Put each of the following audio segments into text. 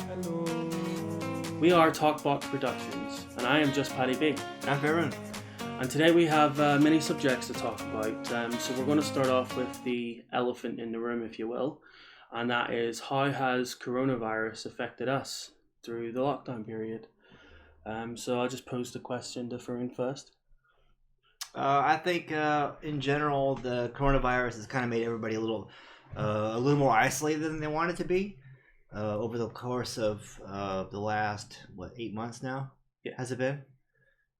Hello. We are Talkbox Productions, and I am just Paddy B. I'm Aaron. And today we have many subjects to talk about. So we're going to start off with the elephant in the room, if you will, and that is how has coronavirus affected us through the lockdown period? So I'll just pose the question to Farun first. I think in general the coronavirus has kind of made everybody a little more isolated than they wanted to be over the course of the last 8 months now. Yeah. Has it been?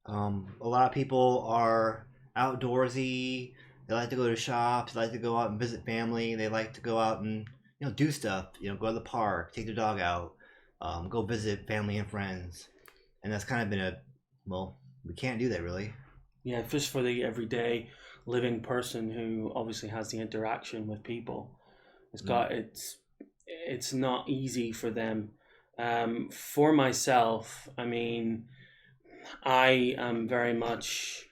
A lot of people are outdoorsy. They like to go to shops. They like to go out and visit family. They like to go out and do stuff. Go to the park, take their dog out, go visit family and friends. And that's kind of been we can't do that really. Yeah, just for the everyday living person who obviously has the interaction with people, it's not easy for them. For myself, I mean, I am very much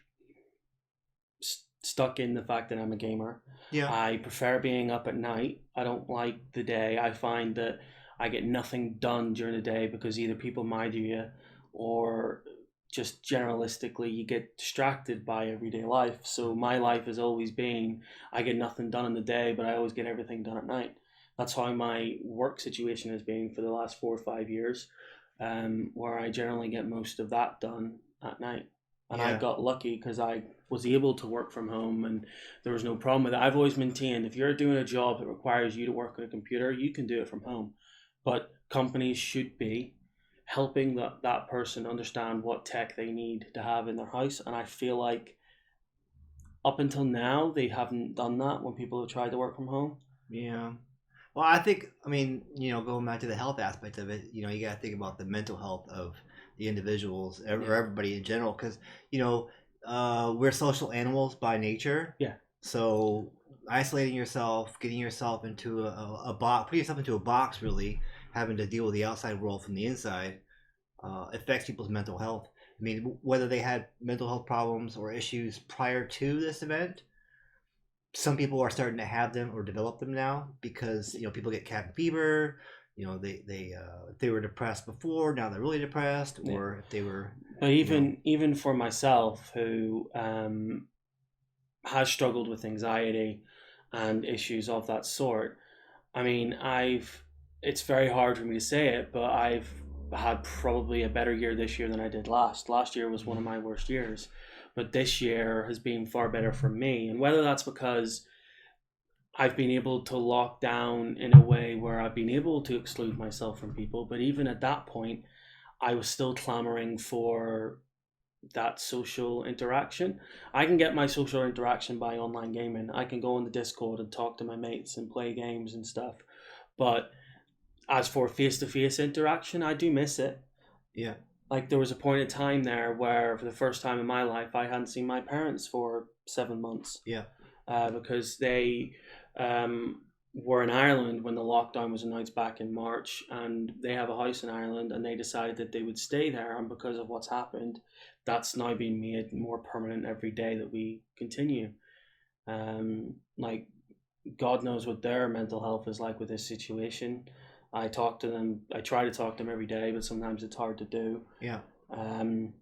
stuck in the fact that I'm a gamer. Yeah. I prefer being up at night. I don't like the day. I find that I get nothing done during the day because either people mind you or just generalistically you get distracted by everyday life. So my life has always been I get nothing done in the day, but I always get everything done at night. That's how my work situation has been for the last 4 or 5 years, where I generally get most of that done at night. And I Yeah. got lucky because I was able to work from home and there was no problem with it. I've always maintained if you're doing a job that requires you to work on a computer, you can do it from home. But companies should be helping that person understand what tech they need to have in their house. And I feel like up until now, they haven't done that when people have tried to work from home. Yeah. Well, I mean, going back to the health aspect of it, you got to think about the mental health of the individuals or everybody in general, because, we're social animals by nature. Yeah. So isolating yourself, getting yourself into a box, putting yourself into a box, really, having to deal with the outside world from the inside, affects people's mental health. I mean, whether they had mental health problems or issues prior to this event, some people are starting to have them or develop them now because people get cabin fever. They if they were depressed before, now they're really depressed, or if they were. But even for myself, who has struggled with anxiety and issues of that sort, I mean, it's very hard for me to say it, but I've had probably a better year this year than I did last. Last year was one of my worst years, but this year has been far better for me. And whether that's because I've been able to lock down in a way where I've been able to exclude myself from people, but even at that point, I was still clamoring for that social interaction. I can get my social interaction by online gaming. I can go on the Discord and talk to my mates and play games and stuff. But as for face-to-face interaction, I do miss it. Yeah. Like there was a point in time there where for the first time in my life, I hadn't seen my parents for 7 months. Yeah. Because they were in Ireland when the lockdown was announced back in March, and they have a house in Ireland, and they decided that they would stay there. And because of what's happened, that's now been made more permanent every day that we continue. Like God knows what their mental health is like with this situation. I talk to them. I try to talk to them every day, but sometimes it's hard to do. Yeah. And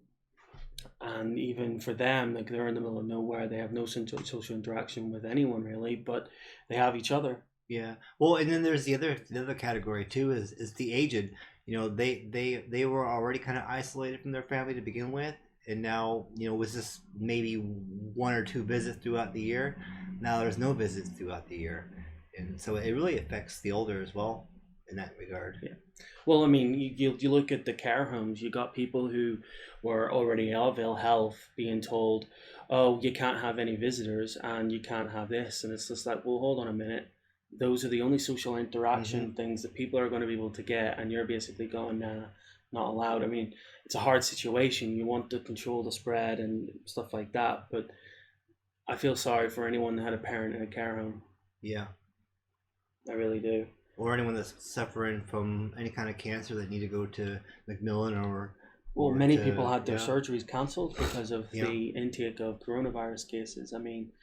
even for them, like they're in the middle of nowhere, they have no social interaction with anyone really, but they have each other. Yeah. Well, and then there's the other category too is the aged. They were already kind of isolated from their family to begin with, and now was this maybe 1 or 2 visits throughout the year. Now there's no visits throughout the year, and so it really affects the older as well in that regard. Yeah. Well, I mean, you look at the care homes. You got people who were already of ill health being told, "Oh, you can't have any visitors, and you can't have this," and it's just like, well, hold on a minute. Those are the only social interaction things that people are going to be able to get, and you're basically going, nah, not allowed. I mean, it's a hard situation. You want to control the spread and stuff like that, but I feel sorry for anyone that had a parent in a care home. Yeah. I really do. Or anyone that's suffering from any kind of cancer that need to go to Macmillan or. Well, many people had their surgeries cancelled because of the intake of coronavirus cases. I mean,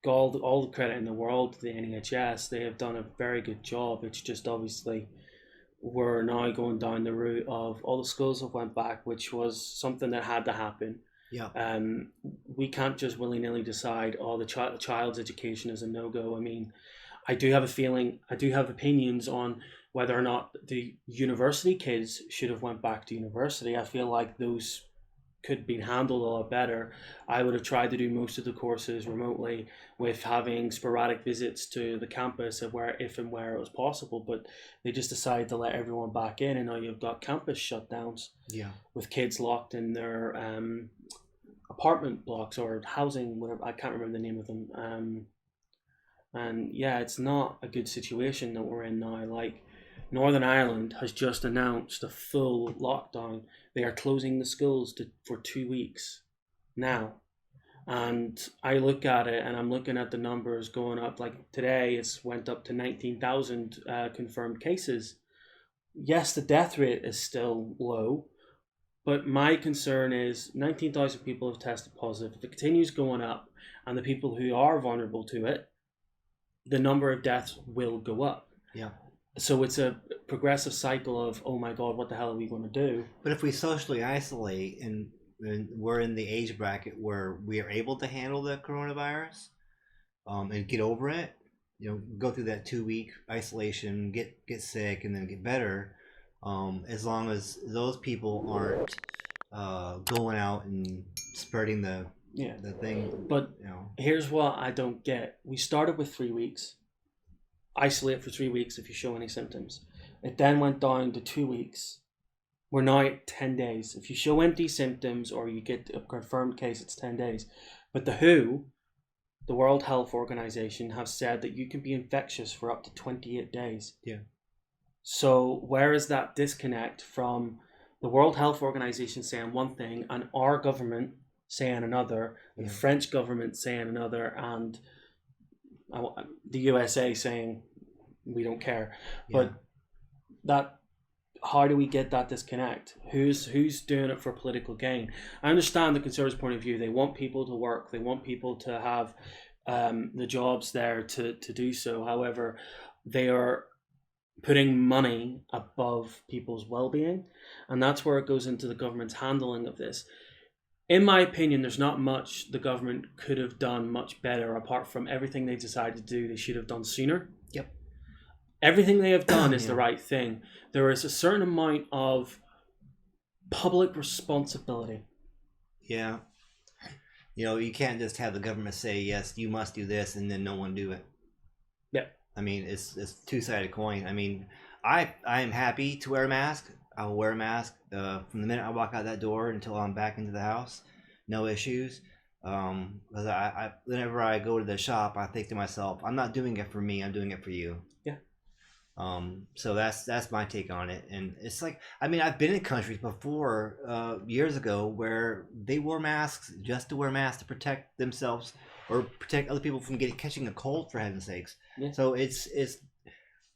all the credit in the world to the NHS. They have done a very good job. It's just obviously we're now going down the route of all the schools have went back, which was something that had to happen. Yeah. We can't just willy nilly decide, oh, the child's education is a no go. I mean, I do have a feeling, I do have opinions on whether or not the university kids should have went back to university. I feel like those could be handled a lot better. I would have tried to do most of the courses remotely with having sporadic visits to the campus of where, if and where it was possible, but they just decided to let everyone back in, and now you've got campus shutdowns. Yeah. With kids locked in their apartment blocks or housing, whatever, I can't remember the name of them. And yeah, it's not a good situation that we're in now. Like, Northern Ireland has just announced a full lockdown. They are closing the schools for 2 weeks now. And I look at it and I'm looking at the numbers going up. Like today, it's went up to 19,000 confirmed cases. Yes, the death rate is still low, but my concern is 19,000 people have tested positive. If it continues going up and the people who are vulnerable to it, the number of deaths will go up. Yeah. So it's a progressive cycle of, oh my God, what the hell are we going to do? But if we socially isolate and we're in the age bracket where we are able to handle the coronavirus and get over it, go through that 2 week isolation, get sick, and then get better. As long as those people aren't going out and spreading the thing. But here's what I don't get. We started with 3 weeks. Isolate for 3 weeks if you show any symptoms. It then went down to 2 weeks. We're now at 10 days. If you show any symptoms or you get a confirmed case, it's 10 days. But the WHO, the World Health Organization, have said that you can be infectious for up to 28 days. Yeah. So where is that disconnect from the World Health Organization saying one thing and our government saying another, and the French government saying another, and the USA saying we don't care? But how do we get that disconnect? Who's doing it for political gain? I understand the Conservatives' point of view. They want people to work. They want people to have the jobs there to do so. However, they are putting money above people's well-being, and that's where it goes into the government's handling of this. In my opinion, there's not much the government could have done much better apart from everything they decided to do they should have done sooner. Yep. Everything they have done is the right thing. There is a certain amount of public responsibility. Yeah. You can't just have the government say, yes, you must do this, and then no one do it. Yeah. I mean, it's two-sided coin. I mean, I am happy to wear a mask. I will wear a mask from the minute I walk out that door until I'm back into the house. No issues. Because I whenever I go to the shop, I think to myself, I'm not doing it for me. I'm doing it for you. Yeah. So that's my take on it. And it's like, I mean, I've been in countries before years ago where they wore masks just to wear masks to protect themselves or protect other people from catching a cold, for heaven's sakes. Yeah. So it's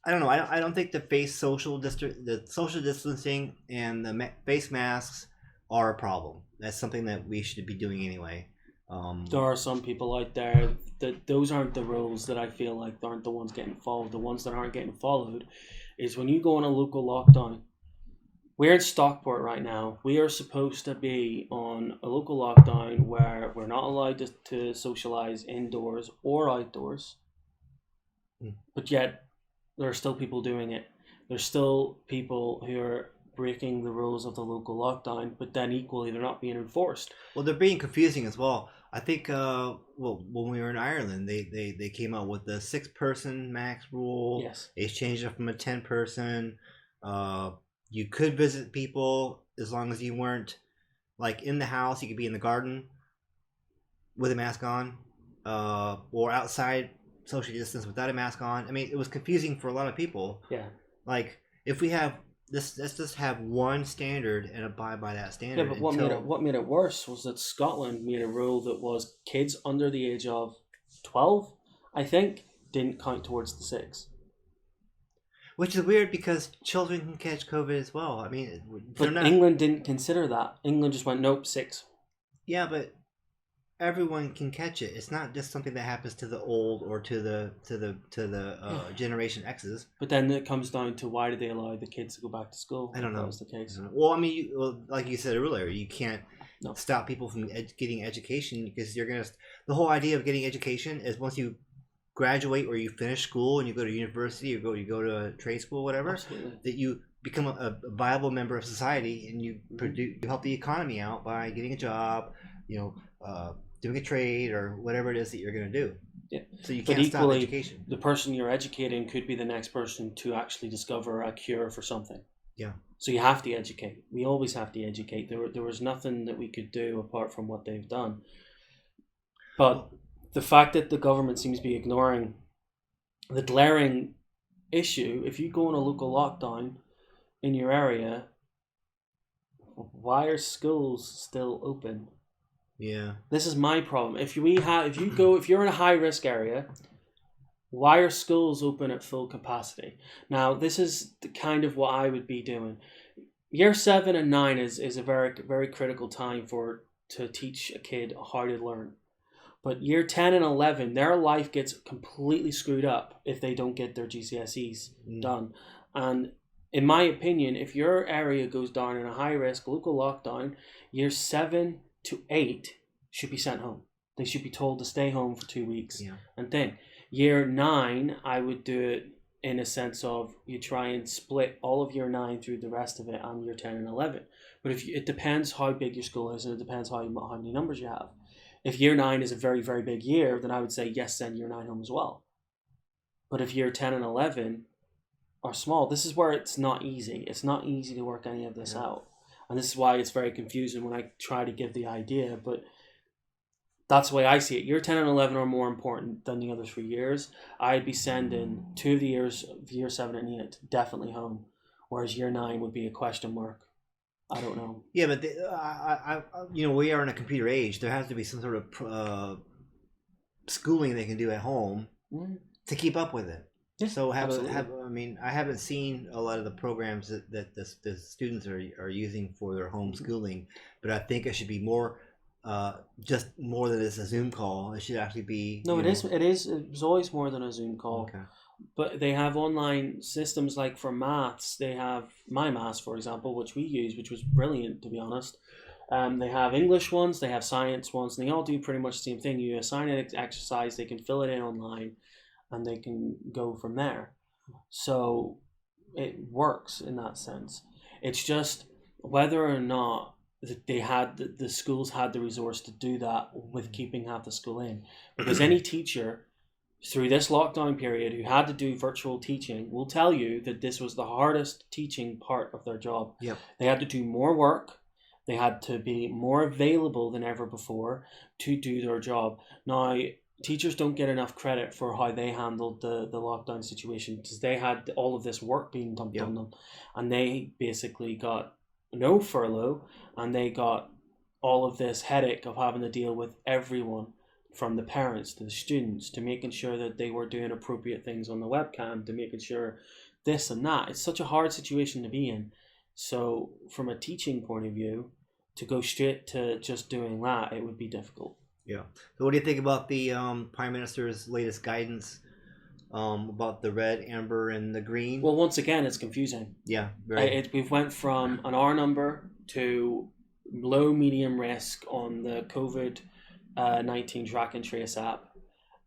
I don't know. I don't think the social distancing and the face masks are a problem. That's something that we should be doing anyway. There are some people out there that those aren't the rules that I feel like aren't the ones getting followed. The ones that aren't getting followed is when you go on a local lockdown. We're in Stockport right now. We are supposed to be on a local lockdown where we're not allowed to socialize indoors or outdoors. But yet there are still people doing it. There's still people who are breaking the rules of the local lockdown, but then equally they're not being enforced. Well, they're being confusing as well. I think when we were in Ireland, they came out with the 6-person max rule. Yes. They changed it from a 10-person. You could visit people as long as you weren't like in the house. You could be in the garden with a mask on, or outside social distance without a mask on. I mean, it was confusing for a lot of people. Yeah. Like, if we have this, let's just have one standard and abide by that standard. Yeah, but what made it worse was that Scotland made a rule that was kids under the age of 12, I think, didn't count towards the 6. Which is weird because children can catch COVID as well. I mean, but England didn't consider that. England just went, nope, 6. Yeah, but everyone can catch it. It's not just something that happens to the old or to the Generation X's. But then it comes down to, why do they allow the kids to go back to school? I don't know. That was the case. Well, I mean, like you said earlier, you can't No. stop people from getting education, because you're gonna. The whole idea of getting education is once you graduate or you finish school and you go to university or you go to trade school, whatever, Absolutely. that you become a viable member of society, and you produce, you help the economy out by getting a job, doing a trade or whatever it is that you're going to do. Yeah. So you But can't stop equally, education. the person you're educating could be the next person to actually discover a cure for something. Yeah. So you have to educate. We always have to educate. There was nothing that we could do apart from what they've done. But the fact that the government seems to be ignoring the glaring issue, if you go on a local lockdown in your area, why are schools still open? Yeah. This is my problem. If you're in a high risk area, why are schools open at full capacity? Now, this is the kind of what I would be doing. Year 7 and 9 is a very, very critical time to teach a kid how to learn. But year 10 and 11, their life gets completely screwed up if they don't get their GCSEs done. And in my opinion, if your area goes down in a high risk local lockdown, year 7 to 8 should be sent home. They should be told to stay home for 2 weeks. Yeah. And then year 9, I would do it in a sense of you try and split all of year 9 through the rest of it on year 10 and 11. But it depends how big your school is, and it depends how many numbers you have. If year 9 is a very, very big year, then I would say yes, send year 9 home as well. But if year 10 and 11 are small, this is where it's not easy. It's not easy to work any of this out. And this is why it's very confusing when I try to give the idea. But that's the way I see it. Year 10 and 11 are more important than the other 3 years. I'd be sending 2 of the years of year 7 and 8 definitely home, whereas year 9 would be a question mark. I don't know. Yeah, but we are in a computer age. There has to be some sort of schooling they can do at home to keep up with it. Yeah, so I haven't seen a lot of the programs that the students are using for their homeschooling, but I think it should be more, just more than it's a Zoom call. It should actually be. No, it is. It's always more than a Zoom call. Okay. But they have online systems, like for maths. They have My Maths, for example, which we use, which was brilliant, to be honest. They have English ones, they have science ones, and they all do pretty much the same thing. You assign an exercise, they can fill it in online, and they can go from there. So it works in that sense. It's just whether or not the schools had the resource to do that with keeping half the school in. Because any teacher through this lockdown period who had to do virtual teaching will tell you that this was the hardest teaching part of their job. Yep. They had to do more work. They had to be more available than ever before to do their job. Now, teachers don't get enough credit for how they handled the lockdown situation, because they had all of this work being dumped on them, and they basically got no furlough, and they got all of this headache of having to deal with everyone, from the parents to the students, to making sure that they were doing appropriate things on the webcam, to making sure this and that. It's such a hard situation to be in. So from a teaching point of view, to go straight to just doing that, it would be difficult. Yeah. So what do you think about the Prime Minister's latest guidance about the red, amber, and the green? Well, once again, it's confusing. Yeah. Right. We've went from an R number to low, medium risk on the COVID-19 track and trace app,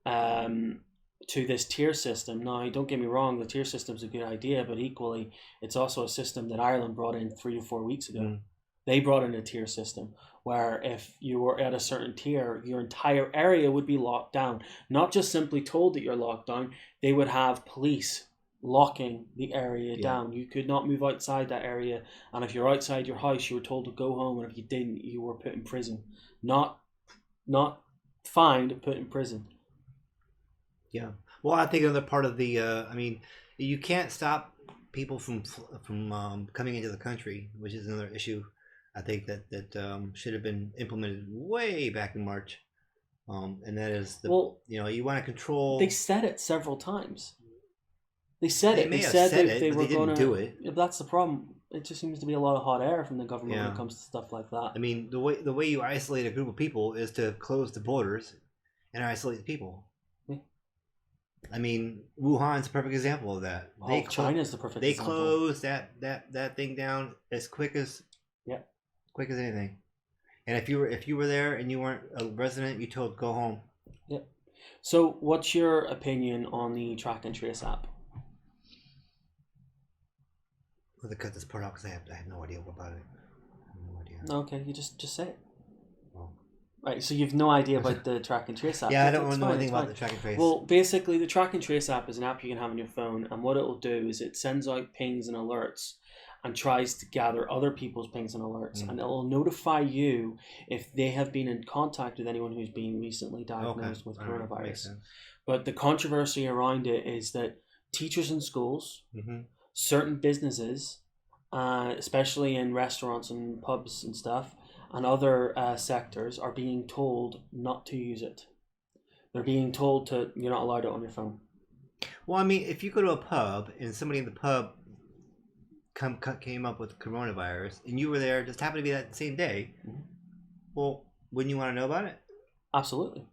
to this tier system. Now, don't get me wrong, the tier system is a good idea, but equally, it's also a system that Ireland brought in 3 to 4 weeks ago. They brought in a tier system where if you were at a certain tier, your entire area would be locked down. Not just simply told that you're locked down, they would have police locking the area down. You could not move outside that area, and if you're outside your house, you were told to go home, and if you didn't, you were put in prison. Not fined, put in prison. Yeah. Well, I think another part of the, you can't stop people from coming into the country, which is another issue. I think that should have been implemented way back in March, and that is you want to control. They said it several times. They said they it. May they have said said that it, they but were they didn't going do to. it. That's the problem. it just seems to be a lot of hot air from the government when Yeah. it comes to stuff like that. I mean, the way you isolate a group of people is to close the borders and isolate the people. Yeah. I mean, Wuhan's a perfect example of that. Oh, China's the perfect they example. closed that thing down as quick as anything. And if you were there and you weren't a resident, you told go home. Yeah. So, what's your opinion on the track and trace app? I'm gonna cut this part out because I have no idea about it. I have no idea. Okay, you just say it. Well, Right, so you've no idea about the track and trace app. yeah, I It's don't know fine, anything it's about fine. the track and trace. Well, basically, the track and trace app is an app you can have on your phone, and what it'll do is it sends out pings and alerts and tries to gather other people's pings and alerts, and it'll notify you if they have been in contact with anyone who's been recently diagnosed with coronavirus. Makes sense. But the controversy around it is that teachers in schools, certain businesses, especially in restaurants and pubs and stuff, and other sectors, are being told not to use it. They're being told you're not allowed it on your phone. Well, I mean, if you go to a pub and somebody in the pub came up with coronavirus and you were there, just happened to be that same day, well, wouldn't you want to know about it? Absolutely.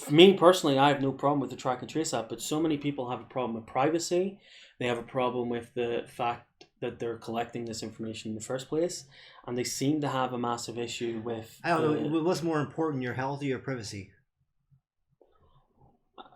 For me personally, I have no problem with the track and trace app, but so many people have a problem with privacy. They have a problem with the fact that they're collecting this information in the first place, and they seem to have a massive issue with... I don't know, what's more important, your health or your privacy?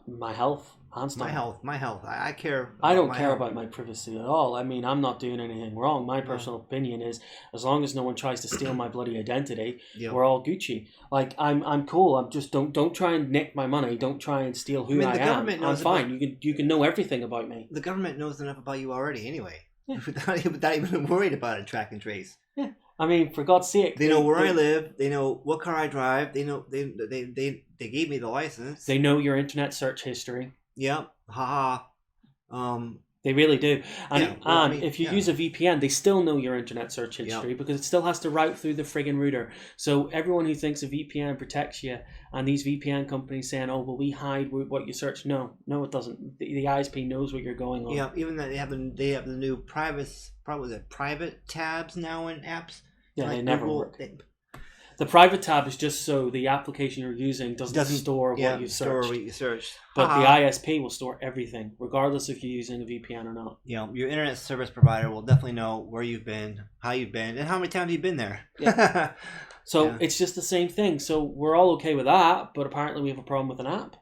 My health, hands down. My health. I care. I don't care about my privacy at all. I mean, I'm not doing anything wrong. My personal opinion is, as long as no one tries to steal my bloody identity, we're all Gucci. Like, I'm cool. I'm just don't try and nick my money. Don't try and steal who I am. I'm fine. You can know everything about me. The government knows enough about you already, anyway. Yeah. Without even worried about a track and trace. Yeah. I mean, for God's sake, they know where I live. They know what car I drive. They know they gave me the license. They know your internet search history. Yep. Haha. They really do. And if you use a VPN, they still know your internet search history because it still has to route through the friggin' router. So everyone who thinks a VPN protects you, and these VPN companies saying, "Oh, well, we hide what you search," no, it doesn't. The ISP knows what you're going on. Yeah, even that they have the new private tabs now in apps. Yeah, like they never work. The private tab is just so the application you're using doesn't store what you searched. But the ISP will store everything, regardless if you're using a VPN or not. You know, your internet service provider will definitely know where you've been, how you've been, and how many times you've been there. Yeah. So it's just the same thing. So we're all okay with that, but apparently we have a problem with an app.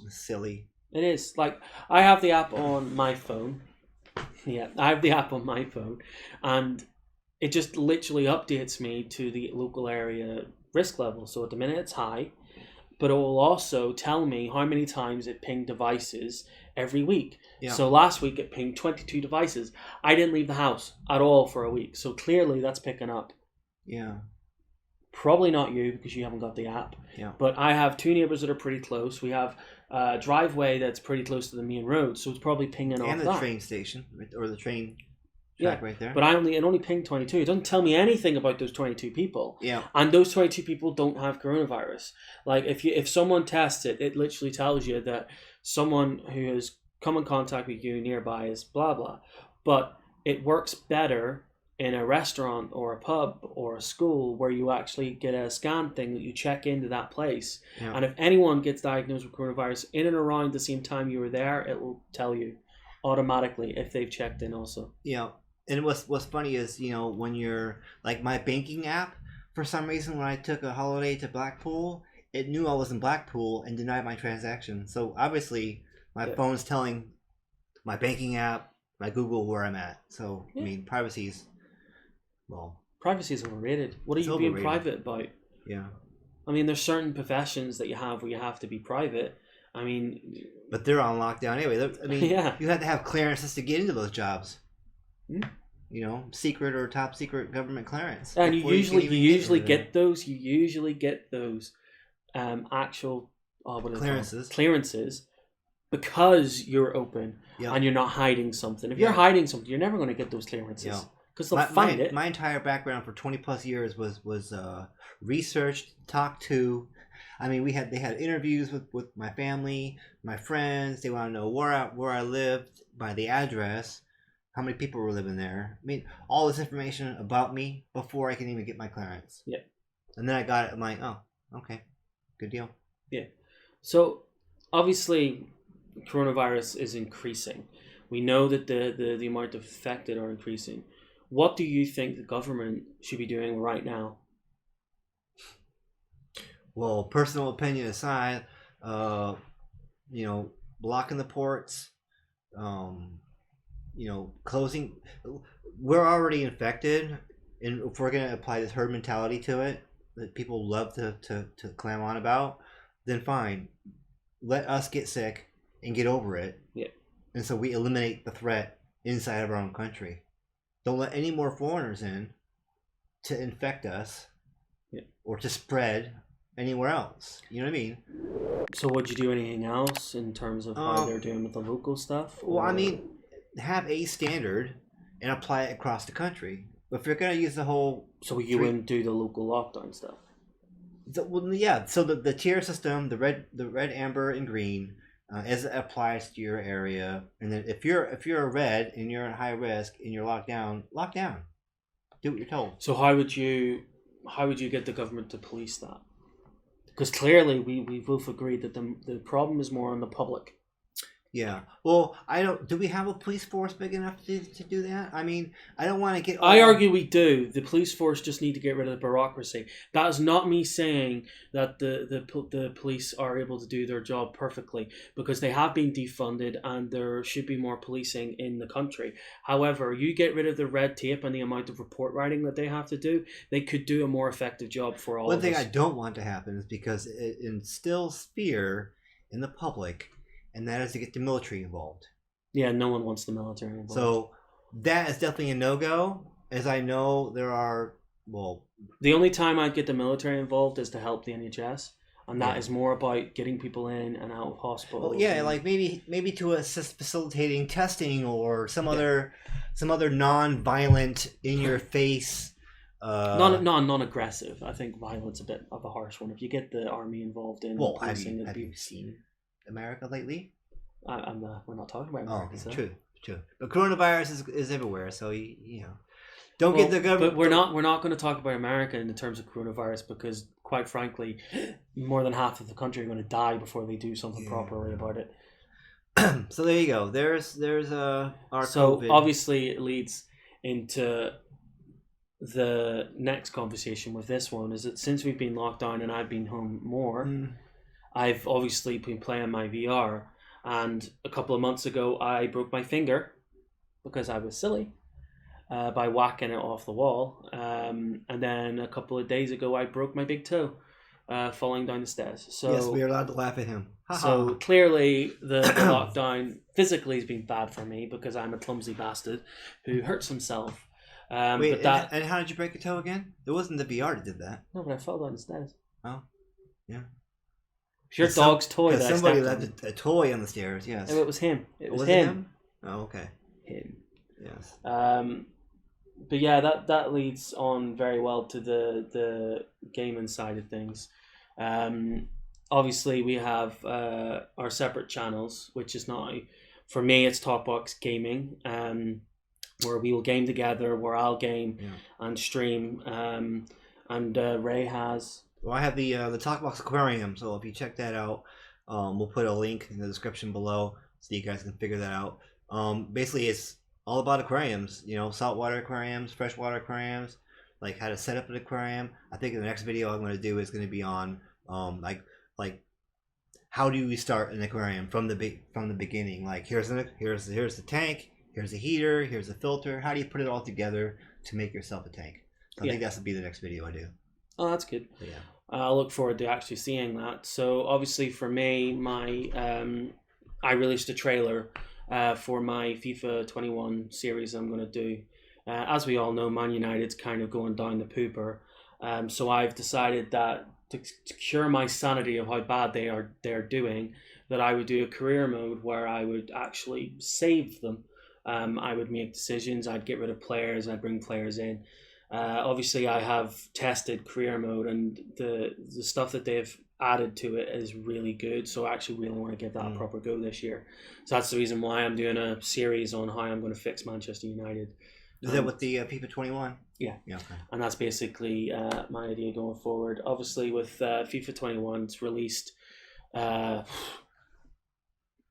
Silly. It is. Like, I have the app on my phone. Yeah, I have the app on my phone, and it just literally updates me to the local area risk level. So at the minute it's high, but it will also tell me how many times it pinged devices every week. Yeah. So last week it pinged 22 devices. I didn't leave the house at all for a week. So clearly that's picking up. Yeah. Probably not you because you haven't got the app. Yeah. But I have two neighbors that are pretty close. We have a driveway that's pretty close to the main road. So it's probably pinging off that. And the train station or the train... track right there. But it only pinged 22. It doesn't tell me anything about those 22 people. Yeah. And those 22 people don't have coronavirus. Like if someone tests it, it literally tells you that someone who has come in contact with you nearby is blah blah. But it works better in a restaurant or a pub or a school where you actually get a scan thing that you check into that place. Yeah. And if anyone gets diagnosed with coronavirus in and around the same time you were there, it will tell you automatically if they've checked in also. Yeah. And what's funny is, you know, when you're like my banking app, for some reason when I took a holiday to Blackpool, it knew I was in Blackpool and denied my transaction. So obviously my phone's telling my banking app, my Google where I'm at. So I mean, privacy is overrated. What are you being private about? Yeah. I mean, there's certain professions that you have where you have to be private. I mean, but they're on lockdown anyway. I mean, you have to have clearances to get into those jobs. You know, secret or top secret government clearance. And you usually get those. You usually get those actual clearances because you're open and you're not hiding something. If you're hiding something, you're never going to get those clearances because they'll find it. My entire background for 20 plus years was researched, talked to. I mean, they had interviews with my family, my friends. They want to know where I lived by the address. how many people were living there. I mean, all this information about me before I can even get my clearance. Yeah. And then I got it. I'm like, oh, okay, good deal. Yeah. So obviously, coronavirus is increasing. We know that the amount of affected are increasing. What do you think the government should be doing right now? Well, personal opinion aside, uh, blocking the ports, um, closing. We're already infected, and if we're gonna apply this herd mentality to it that people love to clam on about, then fine. Let us get sick and get over it. Yeah. And so we eliminate the threat inside of our own country. Don't let any more foreigners in to infect us, Yeah. or to spread anywhere else. You know what I mean? So would you do anything else in terms of how they're doing with the local stuff? Well, I mean, have a standard and apply it across the country. But if you're gonna use the whole, so you wouldn't do the local lockdown stuff. well, yeah. So the tier system, the red, amber, and green, as it applies to your area. And then if you're a red and you're at high risk and you're locked down, lock down. Do what you're told. So how would you get the government to police that? Because clearly we both agreed that the problem is more on the public. Yeah. Well, I don't. Do we have a police force big enough to do that? I mean, I don't want to get. I argue we do. The police force just need to get rid of the bureaucracy. That is not me saying that the police are able to do their job perfectly, because they have been defunded and there should be more policing in the country. However, you get rid of the red tape and the amount of report writing that they have to do, they could do a more effective job for all of us. One thing I don't want to happen is because it instills fear in the public, and that is to get the military involved. Yeah, no one wants the military involved. So that is definitely a no-go, as I know there are, well... The only time I'd get the military involved is to help the NHS, and that is more about getting people in and out of hospital. Well, yeah, like maybe to assist facilitating testing or some other non-violent, in-your-face... non-aggressive. I think violence a bit of a harsh one. If you get the army involved in policing, have you seen America lately? We're not talking about America. Oh, so. True. But coronavirus is everywhere, so you know, don't get the government. But we're not going to talk about America in the terms of coronavirus, because quite frankly, more than half of the country are going to die before they do something properly about it. So there you go. There's our so COVID. Obviously it leads into the next conversation with this one, is that since we've been locked down and I've been home more, I've obviously been playing my VR, and a couple of months ago I broke my finger because I was silly by whacking it off the wall, and then a couple of days ago I broke my big toe falling down the stairs. So yes, we are allowed to laugh at him. So clearly the lockdown physically has been bad for me, because I'm a clumsy bastard who hurts himself. Wait, and how did you break your toe again? It wasn't the VR that did that. No, but I fell down the stairs. Oh, yeah. It's your dog's toy. Because somebody left a toy on the stairs. Yes. It was him. It was him. him. Oh, okay. Him. Yes. But yeah, that leads on very well to the gaming side of things. Obviously we have our separate channels, which is now, for me, it's Talkbox Gaming, where we will game together, where I'll game and stream, and Ray has... Well, I have the Talkbox Aquarium, so if you check that out, we'll put a link in the description below so you guys can figure that out. Basically, it's all about aquariums, saltwater aquariums, freshwater aquariums, like how to set up an aquarium. I think the next video I'm going to do is going to be on like how do we start an aquarium from the beginning. Like here's the tank, here's the heater, here's the filter. How do you put it all together to make yourself a tank? So I think that's will be the next video I do. Oh, that's good. But yeah. I look forward to actually seeing that. So obviously for me, I released a trailer for my FIFA 21 series I'm going to do. As we all know, Man United's kind of going down the pooper. So I've decided that to cure my sanity of how bad they're doing, that I would do a career mode where I would actually save them. I would make decisions. I'd get rid of players. I'd bring players in. Obviously, I have tested career mode, and the stuff that they've added to it is really good. So I actually really want to give that a Mm. proper go this year. So that's the reason why I'm doing a series on how I'm going to fix Manchester United. Is that with the FIFA 21? Yeah. Yeah. Okay. And that's basically my idea going forward. Obviously, with FIFA 21, it's released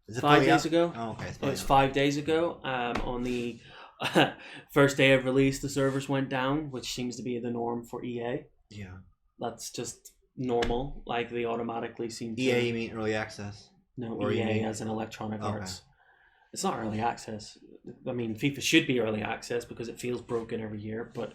Is it 5 days ago. Oh, okay. It was 5 days ago. On the first day of release, the servers went down, which seems to be the norm for EA. Yeah. That's just normal. Like they automatically seem to. EA, you mean early access? No, Or you EA mean- as in Electronic Okay. Arts. It's not early access. I mean, FIFA should be early access because it feels broken every year. But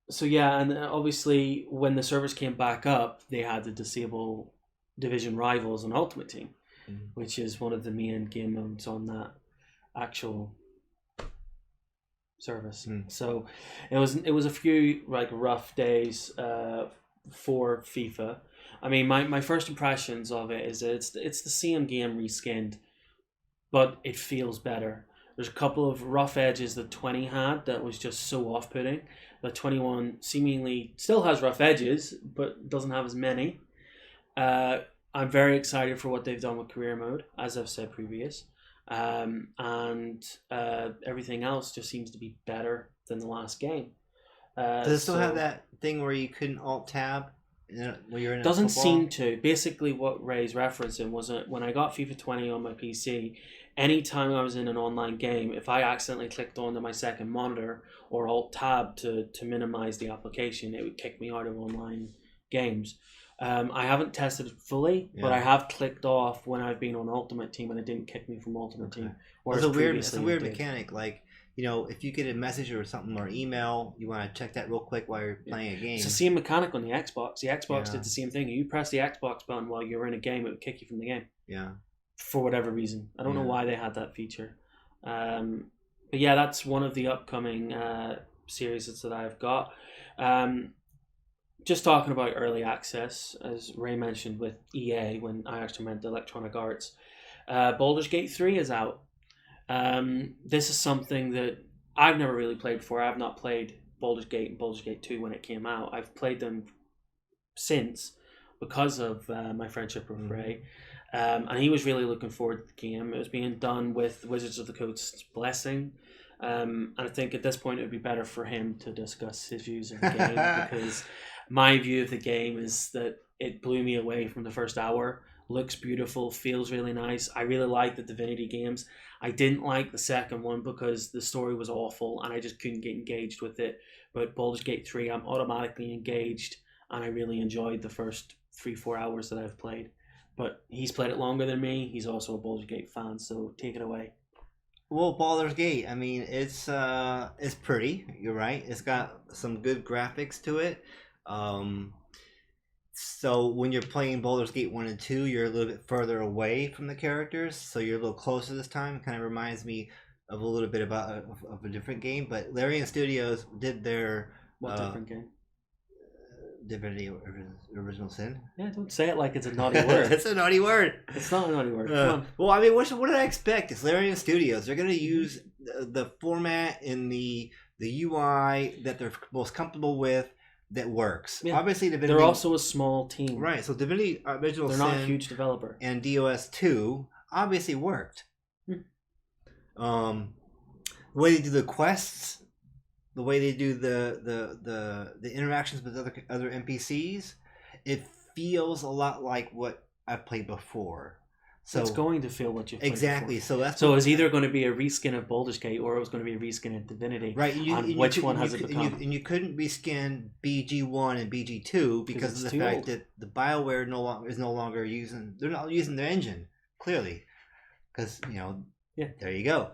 so yeah, and obviously when the servers came back up, they had to disable Division Rivals and Ultimate Team, Mhm. which is one of the main game modes on that actual service. Mm. So it was a few like rough days for FIFA. I mean, my first impressions of it is that it's the same game reskinned, but it feels better. There's a couple of rough edges that 20 had that was just so off-putting. That 21 seemingly still has rough edges, but doesn't have as many. I'm very excited for what they've done with career mode, as I've said previous. And everything else just seems to be better than the last game. Does it still have that thing where you couldn't alt tab when you're in a Doesn't football? seem to. Basically, what Ray's referencing was when I got FIFA 20 on my PC, anytime I was in an online game, if I accidentally clicked onto my second monitor or alt tab to minimize the application, it would kick me out of online games. I haven't tested it fully, but Yeah. I have clicked off when I've been on Ultimate Team and it didn't kick me from Ultimate Okay. Team. It's a weird previously it did. mechanic. Like, you know, if you get a message or something or email, you want to check that real quick while you're playing a game. It's the same mechanic on the Xbox. The Xbox Yeah. did the same thing. You press the Xbox button while you're in a game, it would kick you from the game. Yeah. For whatever reason. I don't know Yeah. why they had that feature. But yeah, that's one of the upcoming series that I've got. Just talking about early access, as Ray mentioned with EA, when I actually meant Electronic Arts. Baldur's Gate 3 is out. This is something that I've never really played before. I've not played Baldur's Gate and Baldur's Gate 2 when it came out. I've played them since because of my friendship with Ray. And he was really looking forward to the game. It was being done with Wizards of the Coast's blessing. And I think at this point it would be better for him to discuss his views of the game because my view of the game is that it blew me away from the first hour. Looks beautiful, feels really nice. I really like the Divinity games. I didn't like the second one because the story was awful and I just couldn't get engaged with it. But Baldur's Gate 3, I'm automatically engaged and I really enjoyed the first 3-4 hours that I've played. But he's played it longer than me. He's also a Baldur's Gate fan, so take it away. Well, Baldur's Gate, I mean, it's pretty. You're right. It's got some good graphics to it. So when you're playing Baldur's Gate 1 and 2, you're a little bit further away from the characters, so you're a little closer this time. It kind of reminds me of a little bit of a different game, but Larian Studios did their What different game? Divinity Original Sin. Yeah, don't say it like it's a naughty word. It's a naughty word. It's not a naughty word. Come on. Well, I mean, what did I expect? It's Larian Studios. They're going to use the format in the UI that they're most comfortable with that works. Yeah. Obviously, Divinity. They're also a small team. Right, so Divinity Original They're Sin not a huge developer. and DOS 2 obviously worked. The way they do the quests, the way they do the interactions with other NPCs, it feels a lot like what I've played before. So it's going to feel what you've played exactly. before. So that's So it was either going to be a reskin of Baldur's Gate or it was going to be a reskin of Divinity. right. And which one has it become? And you couldn't reskin BG1 and BG2 because of the fact old. that the BioWare is no longer using. They're not using their engine clearly, because Yeah. There you go.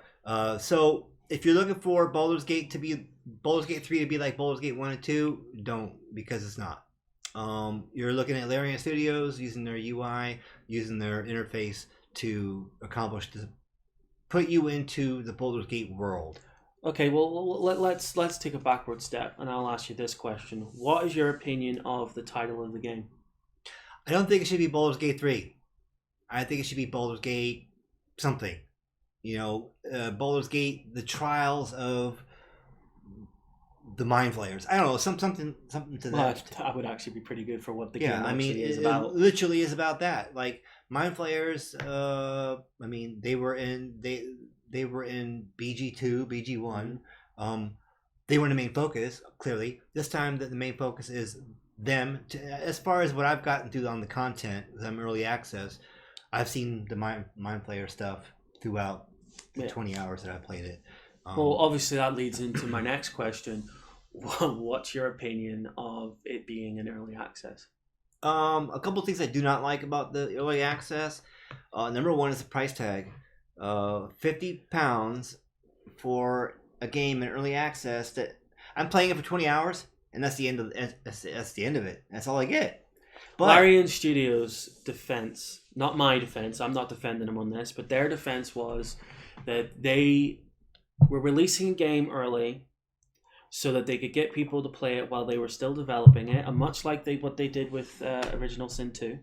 So if you're looking for Baldur's Gate 3 to be like Baldur's Gate 1 and 2, don't, because it's not. You're looking at Larian Studios using their UI, using their interface to put you into the Baldur's Gate world. Okay, well let's take a backward step, and I'll ask you this question: what is your opinion of the title of the game? I don't think it should be Baldur's Gate 3. I think it should be Baldur's Gate something. Baldur's Gate: The Trials of the mind flayers. I don't know, something to Well, that. that would actually be pretty good for what the Yeah, game I mean, actually is it about. literally is about that. Like mind flayers. I mean, they were in BG2, BG1. They were the main focus. Clearly, this time that the main focus is them. As far as what I've gotten through on the content, because I'm early access, I've seen the mind flayer stuff throughout the 20 hours that I played it. Well, obviously that leads into my next question. What's your opinion of it being in early access? A couple of things I do not like about the early access. Number one is the price tag. £50 for a game in early access that I'm playing it for 20 hours, and that's the end of that's the end of it. That's all I get. But Larian Studios' defense, not my defense, I'm not defending them on this, but their defense was that they were releasing a game early so that they could get people to play it while they were still developing it, and much like what they did with Original Sin 2,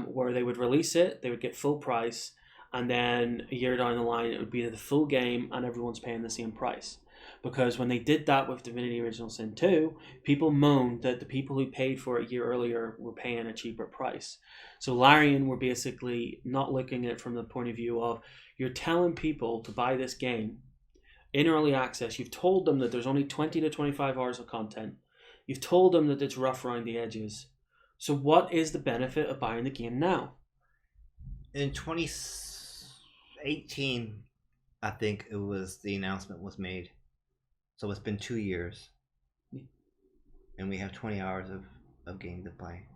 where they would release it, they would get full price, and then a year down the line it would be the full game and everyone's paying the same price. Because when they did that with Divinity Original Sin 2, people moaned that the people who paid for it a year earlier were paying a cheaper price. So Larian were basically not looking at it from the point of view of, you're telling people to buy this game in early access. You've told them that there's only 20 to 25 hours of content. You've told them that it's rough around the edges. So what is the benefit of buying the game now? In 2018, I think it was the announcement was made. So it's been 2 years, and we have 20 hours of game to play.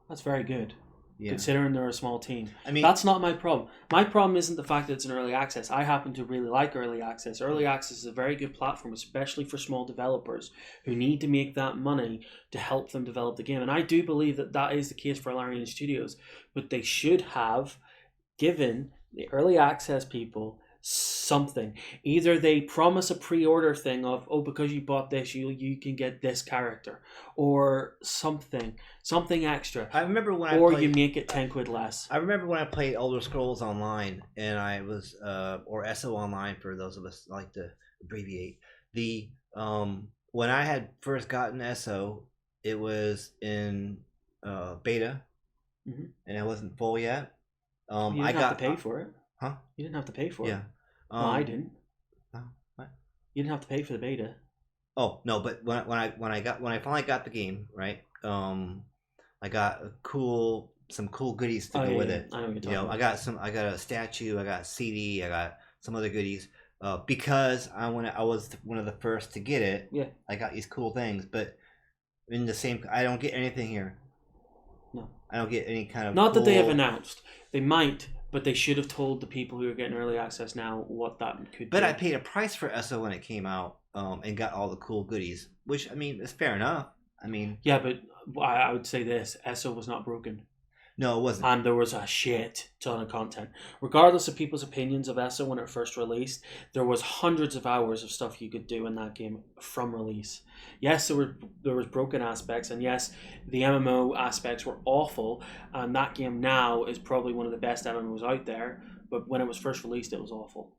That's very good, Yeah. considering they're a small team. I mean, That's not my problem. My problem isn't the fact that it's an early access. I happen to really like early access. Early access is a very good platform, especially for small developers who need to make that money to help them develop the game. And I do believe that that is the case for Larian Studios, but they should have given the early access people something. Either they promise a pre-order thing of, oh, because you bought this you can get this character, or something extra. I remember when or you make it 10 quid less. I remember when I played Elder Scrolls Online, and I was or SO Online for those of us who like to abbreviate. The when I had first gotten SO, it was in beta, and it wasn't full yet. You didn't have to pay for it. Huh? You didn't have to pay for Yeah. it. No, I didn't. Oh, what? You didn't have to pay for the beta. Oh no, but when I finally got the game, right? I got some cool goodies to go with it. I know what you're talking about. I got a statue, I got a CD, I got some other goodies. Because I was one of the first to get it. Yeah. I got these cool things, but in the same, I don't get anything here. No. I don't get any kind of. Not that they have announced. They might, but they should have told the people who are getting early access now what that could But be. I paid a price for SO when it came out, and got all the cool goodies, which I mean is fair enough. I mean, yeah, but I would say this: ESO was not broken. no, it wasn't. And there was a shit ton of content. Regardless of people's opinions of ESO when it first released, there was hundreds of hours of stuff you could do in that game from release. Yes, there was broken aspects, and yes, the MMO aspects were awful, and that game now is probably one of the best MMOs out there, but when it was first released, it was awful.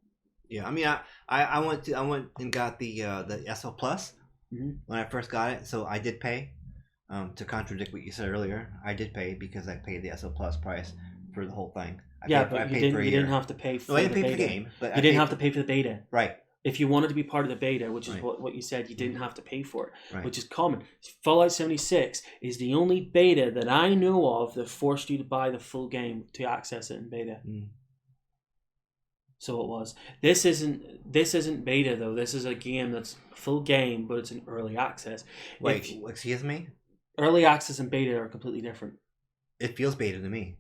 Yeah, I mean, I went and got the SO Plus when I first got it, so I did pay. To contradict what you said earlier, I did pay because I paid the SO Plus price for the whole thing. You didn't have to pay for no, I didn't the pay beta. for the game, but you didn't have to pay for the beta. Right. If you wanted to be part of the beta, which is Right. what you said, you didn't have to pay for it, Right. which is common. Fallout 76 is the only beta that I know of that forced you to buy the full game to access it in beta. So it was. This isn't beta though. This is a game that's full game, but it's in early access. Wait, excuse me? Early access and beta are completely different. It feels beta to me.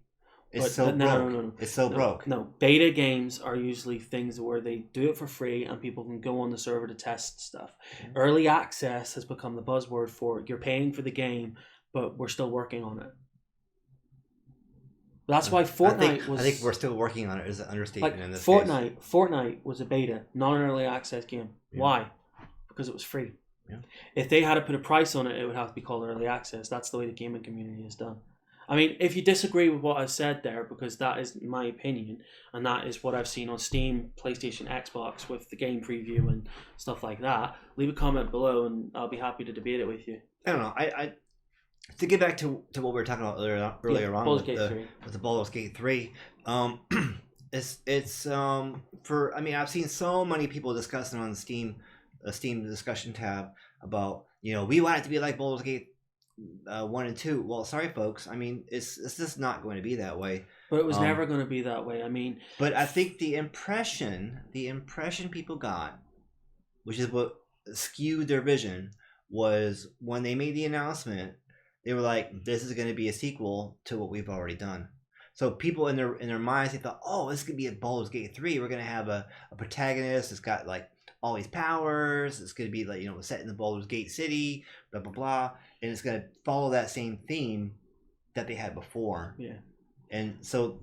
It's But broke. no. It's so broke. No, beta games are usually things where they do it for free and people can go on the server to test stuff. Early access has become the buzzword for you're paying for the game, but we're still working on it. That's why Fortnite I think we're still working on it as an understatement in this Fortnite. Fortnite was a beta, not an early access game. Yeah. Why? Because it was free. Yeah. If they had to put a price on it, it would have to be called early access. That's the way the gaming community is done. I mean, if you disagree with what I said there, because that is my opinion, and that is what I've seen on Steam, PlayStation, Xbox with the game preview and stuff like that, leave a comment below, and I'll be happy to debate it with you. I don't know. I to get back to what we were talking about earlier on with the Baldur's Gate 3. It's for, I mean, I've seen so many people discussing on the Steam discussion tab about, you know, we want it to be like Baldur's Gate 1 and 2. Well, sorry folks, I mean, it's just not going to be that way. But it was never going to be that way. I mean, but I think the impression people got, which is what skewed their vision, was when they made the announcement, they were like, this is going to be a sequel to what we've already done. So people in their minds, they thought, oh, this could be a Baldur's Gate 3. We're going to have a protagonist that's got like all these powers. It's going to be like, you know, set in the Baldur's Gate city, blah, blah, blah. And it's going to follow that same theme that they had before. Yeah. And so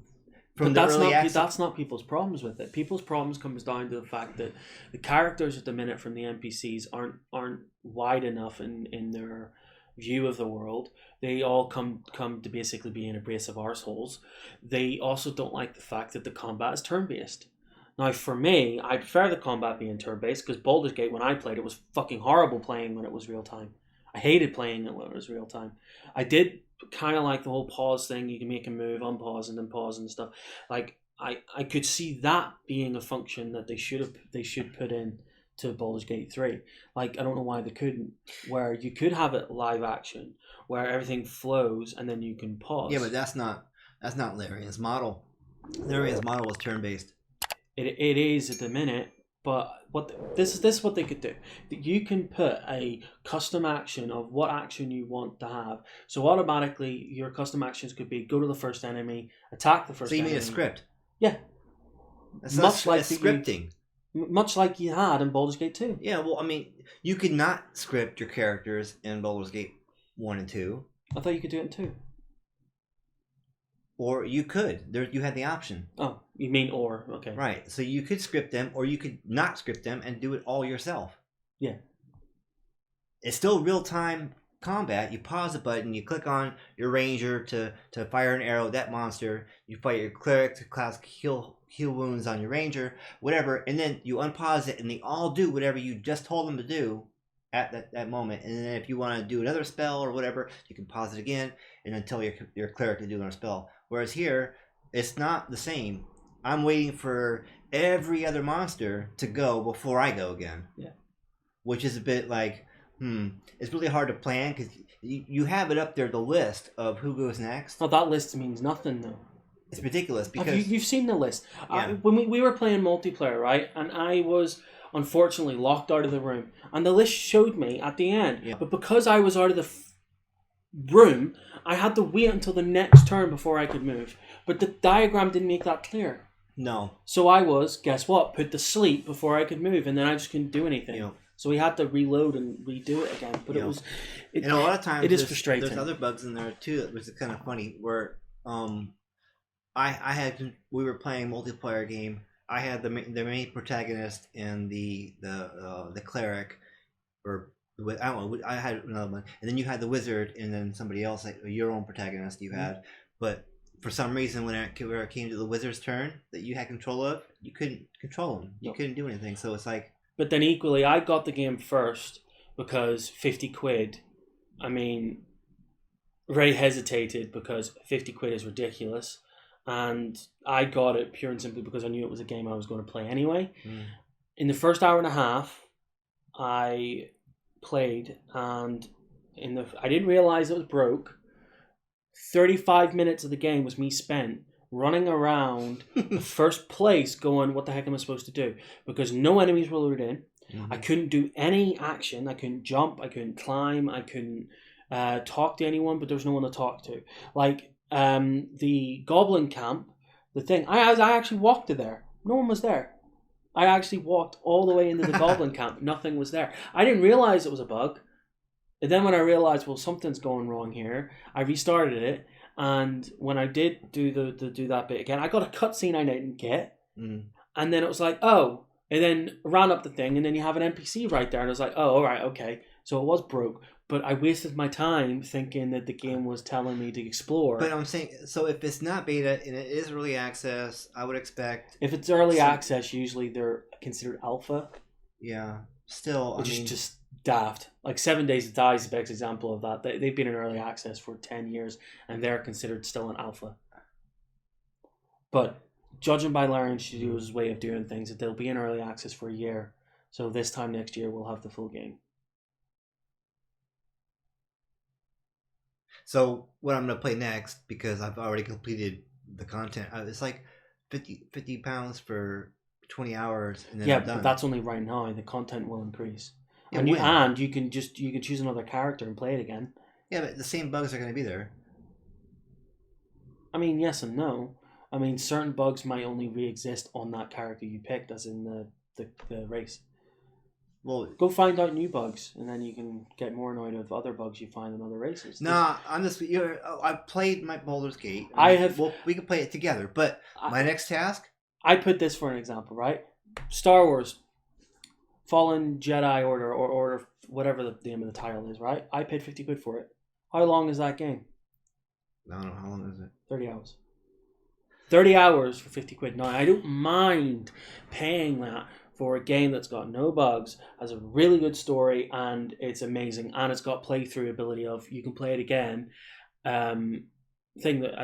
but that's not people's problems with it. People's problems comes down to the fact that the characters at the minute from the NPCs aren't wide enough in their view of the world. They all come to basically being abrasive arseholes. They also don't like the fact that the combat is turn-based. Now, for me, I prefer the combat being turn-based because Baldur's Gate, when I played it, was fucking horrible playing when it was real-time. I hated playing it when it was real-time. I did kind of like the whole pause thing. You can make a move, unpause, and then pause and stuff. Like, I could see that being a function that they should put in to Baldur's Gate 3. Like, I don't know why they couldn't, where you could have it live action, where everything flows and then you can pause. Yeah, but that's not Larian's model. Larian's model was turn-based. It is at the minute, but this is what they could do. That you can put a custom action of what action you want to have. So automatically your custom actions could be go to the first enemy, attack the first enemy. So you mean a script? Yeah. That's much like scripting. Much like you had in Baldur's Gate 2. Yeah, well, I mean, you could not script your characters in Baldur's Gate 1 and 2. I thought you could do it in 2. Or you could. You had the option. Oh, you mean or. Okay. Right. So you could script them, or you could not script them and do it all yourself. Yeah. It's still real-time combat. You pause the button, you click on your ranger to fire an arrow at that monster. You fight your cleric to cause heal wounds on your ranger, whatever, and then you unpause it, and they all do whatever you just told them to do at that moment. And then if you want to do another spell or whatever, you can pause it again and then tell your cleric to do another spell. Whereas here, it's not the same. I'm waiting for every other monster to go before I go again. Yeah. Which is a bit like, it's really hard to plan because you have it up there, the list of who goes next. Well, that list means nothing though. It's ridiculous because you've seen the list. Yeah. When we were playing multiplayer, right, and I was unfortunately locked out of the room, and the list showed me at the end. Yeah. But because I was out of the room, I had to wait until the next turn before I could move. But the diagram didn't make that clear. No. So I was, guess what, put to sleep before I could move, and then I just couldn't do anything. Yeah. So we had to reload and redo it again. But and a lot of times it is frustrating. There's other bugs in there too, which is kind of funny. Where we were playing a multiplayer game. I had the main protagonist and the cleric, or I don't know. I had another one, and then you had the wizard, and then somebody else, like your own protagonist, you had. But for some reason, when it came to the wizard's turn that you had control of, you couldn't control him. You couldn't do anything. So it's like. But then equally, I got the game first because 50 quid. I mean, very hesitated because 50 quid is ridiculous. And I got it pure and simply because I knew it was a game I was going to play anyway. In the first hour and a half, I played, and I didn't realize it was broke. 35 minutes of the game was me spent running around the first place going, what the heck am I supposed to do? Because no enemies were lured in. I couldn't do any action. I couldn't jump. I couldn't climb. I couldn't talk to anyone, but there was no one to talk to. Like the goblin camp, the thing, I actually walked to there. No one was there. I actually walked all the way into the goblin camp. Nothing was there. I didn't realize it was a bug. And then when I realized, well, something's going wrong here, I restarted it. And when I did do that bit again, I got a cutscene I didn't get. And then it was like, oh. And then ran up the thing, and then you have an NPC right there. And I was like, oh, all right, okay. So it was broke. but I wasted my time thinking that the game was telling me to explore. But I'm saying, so if it's not beta and it is early access, I would expect. If it's early access, usually they're considered alpha. Yeah, still, which is just daft. Like 7 Days to Die is the best example of that. They've been in early access for 10 years, and they're considered still an alpha. But judging by Larian Studios' way of doing things, they'll be in early access for a year. So this time next year, we'll have the full game. So what I'm going to play next, because I've already completed the content, it's like 50 pounds for 20 hours, and then yeah, I'm done. But that's only right now. The content will increase, and you can choose another character and play it again. Yeah, but the same bugs are going to be there. I mean, yes and no. I mean, certain bugs might only re-exist on that character you picked, as in the race. Well, go find out new bugs, and then you can get more annoyed of other bugs you find in other races. Nah, I'm just. I played my Baldur's Gate. We can play it together. But my next task. I put this for an example, right? Star Wars, Fallen Jedi Order, or Order, whatever the name of the title is, right? I paid £50 for it. How long is that game? I don't know, how long is it? 30 hours. 30 hours for £50. Now, I don't mind paying that for a game that's got no bugs, has a really good story, and it's amazing, and it's got playthrough ability of you can play it again. Thing that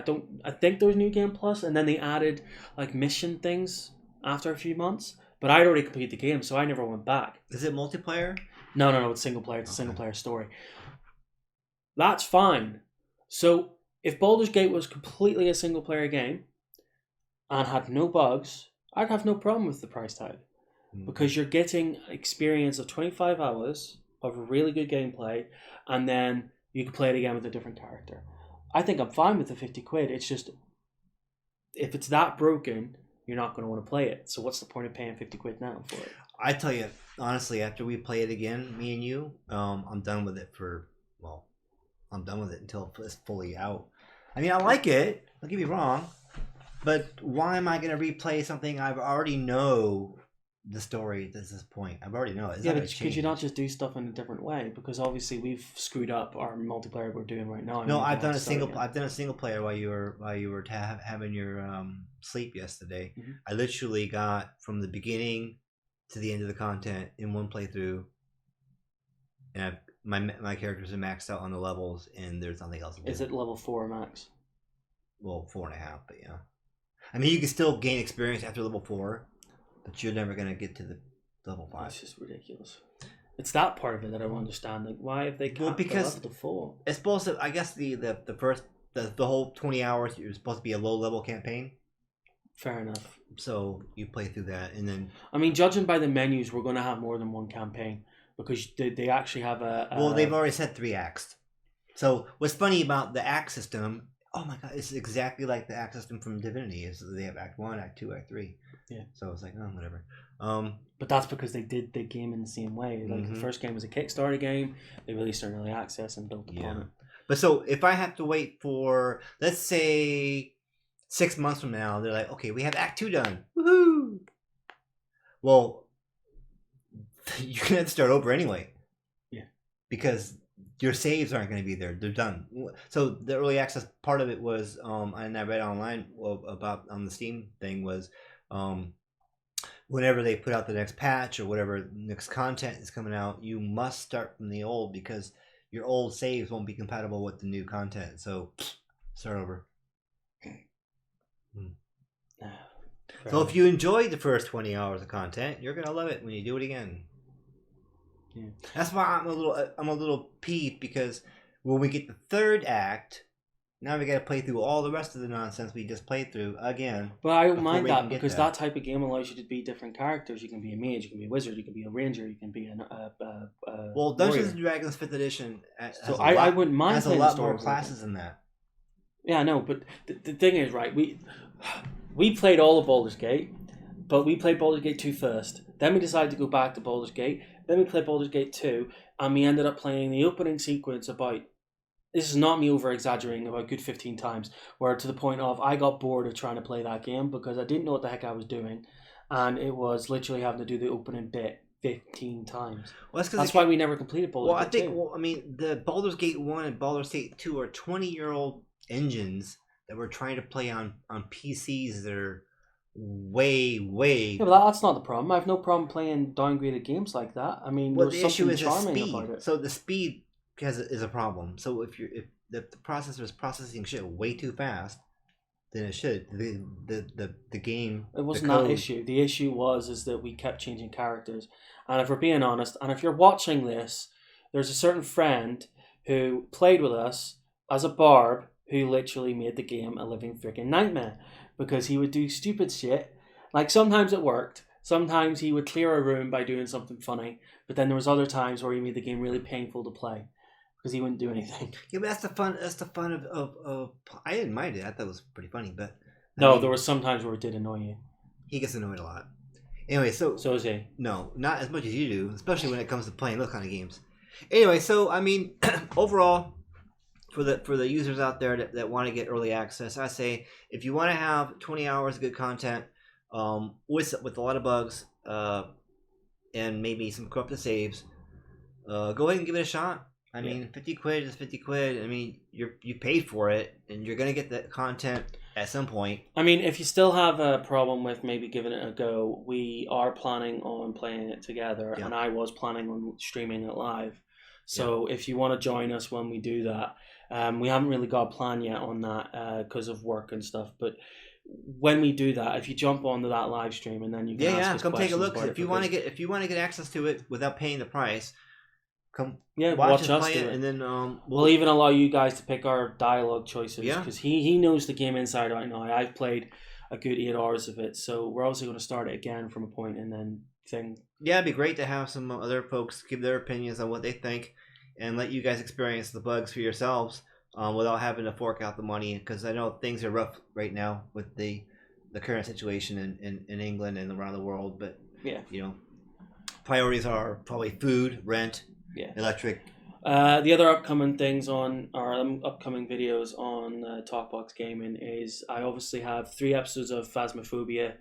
I think there was New Game Plus, and then they added like mission things after a few months. But I'd already completed the game, so I never went back. Is it multiplayer? No, it's single player. It's a single player story. That's fine. So if Baldur's Gate was completely a single player game and had no bugs, I'd have no problem with the price tag. Because you're getting experience of 25 hours of really good gameplay, and then you can play it again with a different character. I think I'm fine with the £50. It's just, if it's that broken, you're not going to want to play it. So what's the point of paying £50 now for it? I tell you, honestly, after we play it again, me and you, I'm done with it I'm done with it until it's fully out. I mean, I like it, don't get me wrong, but why am I going to replay something I already know the story at this point? I already know it. Yeah, but could you not just do stuff in a different way? Because obviously we've screwed up our multiplayer we're doing right now. No, I've done a single player while you were having your sleep yesterday. Mm-hmm. I literally got from the beginning to the end of the content in one playthrough, and my characters are maxed out on the levels, and there's nothing else to do. Is it level 4 max? Well, 4.5, but yeah. I mean, you can still gain experience after level 4. But you're never going to get to the level 5. It's just ridiculous. It's that part of it that I don't understand. Like, why have they capped the level to 4? It's supposed to, I guess the whole 20 hours, you're supposed to be a low level campaign. Fair enough. So you play through that, and then... I mean, judging by the menus, we're going to have more than one campaign. Because they actually have Well, they've already said 3 acts. So what's funny about the act system... Oh my god, it's exactly like the act system from Divinity. Is they have Act 1, Act 2, Act 3. Yeah. So it's like, oh, whatever. But that's because they did the game in the same way. Like the first game was a Kickstarter game. They released it in early access and built upon it. But so if I have to wait for, let's say, 6 months from now, they're like, okay, we have Act 2 done. Woohoo! Well, you're going to have to start over anyway. Yeah. Because your saves aren't going to be there. They're done. So the early access part of it was, and I read online about on the Steam thing was, whenever they put out the next patch or whatever next content is coming out, you must start from the old because your old saves won't be compatible with the new content. So start over. So if you enjoyed the first 20 hours of content, you're going to love it when you do it again. Yeah. That's why I'm a little peeved because when we get the third act, now we got to play through all the rest of the nonsense we just played through again. But I don't mind that because that type of game allows you to be different characters. You can be a mage, you can be a wizard, you can be a ranger, you can be well, Dungeons and Dragons 5th edition. I wouldn't mind. Has a lot more classes than that. Yeah, I know, but the thing is, right? We played all of Baldur's Gate, but we played Baldur's Gate 2 first. Then we decided to go back to Baldur's Gate. Then we played Baldur's Gate 2, and we ended up playing the opening sequence about, this is not me over-exaggerating, about a good 15 times, where to the point of I got bored of trying to play that game because I didn't know what the heck I was doing, and it was literally having to do the opening bit 15 times. Well, That's why we never completed Baldur's Well, I Gate think. 2. Well, I mean, the Baldur's Gate 1 and Baldur's Gate 2 are 20-year-old engines that we're trying to play on PCs that are way. Yeah, but that's not the problem. I have no problem playing downgraded games like that. I mean, Well, there was the issue something is the charming speed. about it. So the speed is a problem. So if the processor is processing shit way too fast, then it should. The game. It wasn't that issue. The issue is that we kept changing characters. And if we're being honest, and if you're watching this, there's a certain friend who played with us as a barb who literally made the game a living freaking nightmare because he would do stupid shit. Like sometimes it worked. Sometimes he would clear a room by doing something funny. But then there was other times where he made the game really painful to play because he wouldn't do anything. Yeah, but that's the fun. That's the fun of I didn't mind it. I thought it was pretty funny, but I mean, there were some times where it did annoy you. He gets annoyed a lot. Anyway, so is he. No, not as much as you do, especially when it comes to playing those kind of games. Anyway, so I mean, overall, for the users out there that want to get early access, I say if you want to have 20 hours of good content, with a lot of bugs, and maybe some corrupted saves, go ahead and give it a shot. I mean, 50 quid is 50 quid. I mean, you paid for it, and you're gonna get the content at some point. I mean, if you still have a problem with maybe giving it a go, we are planning on playing it together, and I was planning on streaming it live. So if you want to join us when we do that, we haven't really got a plan yet on that because of work and stuff. But when we do that, if you jump onto that live stream and then you can ask us come take a look. about If you want to get access to it without paying the price. Come watch us do it. And then we'll even allow you guys to pick our dialogue choices because he knows the game inside out now. I've played a good 8 hours of it, so we're obviously going to start it again from a point and then thing. Yeah, it'd be great to have some other folks give their opinions on what they think and let you guys experience the bugs for yourselves without having to fork out the money, because I know things are rough right now with the current situation in England and around the world. But priorities are probably food, rent. Electric. The other upcoming things on our upcoming videos on Talkbox Gaming is I obviously have 3 episodes of Phasmophobia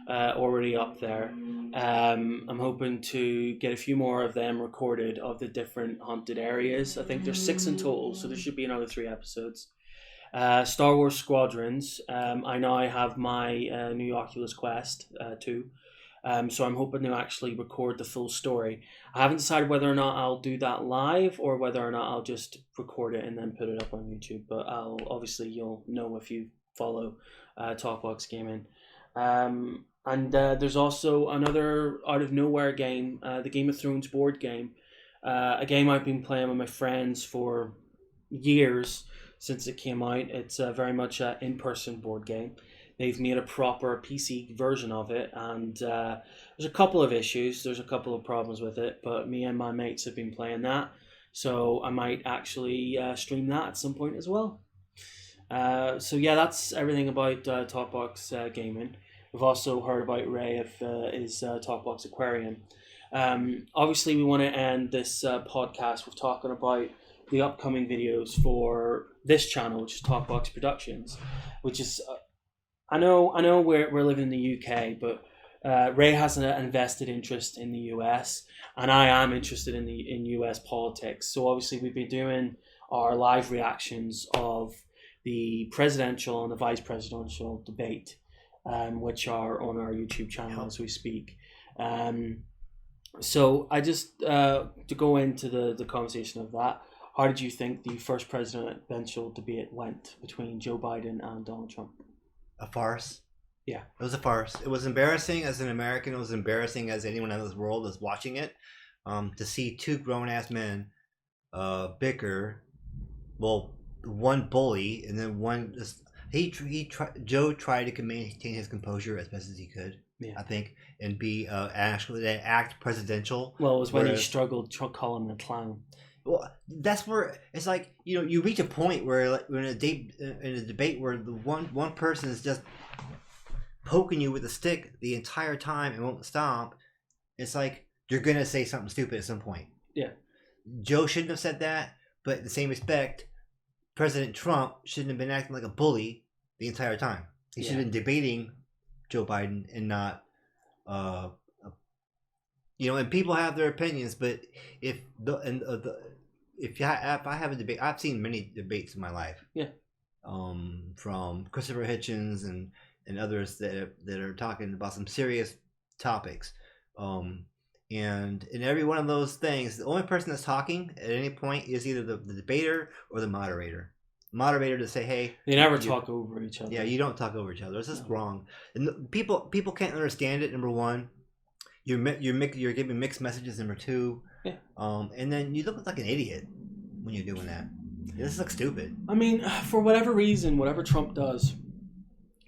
already up there. I'm hoping to get a few more of them recorded of the different haunted areas. I think there's 6 in total, so there should be another 3 episodes. Star Wars Squadrons. I know I have my new Oculus Quest 2. So I'm hoping to actually record the full story. I haven't decided whether or not I'll do that live or whether or not I'll just record it and then put it up on YouTube. But you'll know if you follow Talkbox Gaming. And there's also another out of nowhere game, the Game of Thrones board game. A game I've been playing with my friends for years since it came out. It's very much an in-person board game. They've made a proper PC version of it, and there's a couple of issues. There's a couple of problems with it, but me and my mates have been playing that, so I might actually stream that at some point as well. So yeah, that's everything about Talkbox Gaming. We've also heard about Ray of his Talkbox Aquarium. Obviously, we want to end this podcast with talking about the upcoming videos for this channel, which is Talkbox Productions, which is... I know we're living in the UK, but Ray has an invested interest in the US, and I am interested in US politics. So obviously we've been doing our live reactions of the presidential and the vice presidential debate, which are on our YouTube channel as we speak. So I just to go into the conversation of that. How did you think the first presidential debate went between Joe Biden and Donald Trump? A farce. Yeah. It was a farce. It was embarrassing as an American. It was embarrassing as anyone in this world is watching it. To see 2 grown-ass men bicker. Well, one bully and then one just... Joe tried to maintain his composure as best as he could. Yeah. I think, and be actually act presidential. Well, it was when he struggled calling him a clown. Well, that's where it's like, you reach a point where, like, in a debate where the one person is just poking you with a stick the entire time and won't stop. It's like you're gonna say something stupid at some point. Yeah. Joe shouldn't have said that, but in the same respect, President Trump shouldn't have been acting like a bully the entire time. He should have been debating Joe Biden and not And people have their opinions, but if the and the if I have a debate, I've seen many debates in my life. Yeah. From Christopher Hitchens and others that are talking about some serious topics. And in every one of those things, the only person that's talking at any point is either the debater or the moderator. Moderator to say, "Hey, they never talk over each other." Yeah, you don't talk over each other. This is wrong, and people can't understand it. Number one, you're giving mixed messages. Number two, yeah. And then you look like an idiot when you're doing that. This looks stupid. I mean, for whatever reason, whatever Trump does,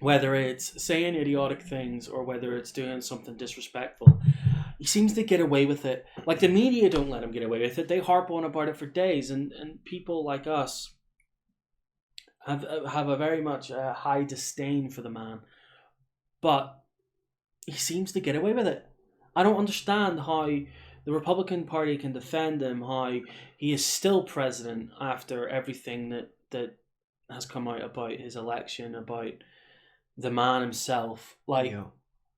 whether it's saying idiotic things or whether it's doing something disrespectful, he seems to get away with it. Like, the media don't let him get away with it. They harp on about it for days, and people like us have a very much high disdain for the man. But he seems to get away with it. I don't understand how the Republican Party can defend him, how he is still president after everything that has come out about his election, about the man himself. Like,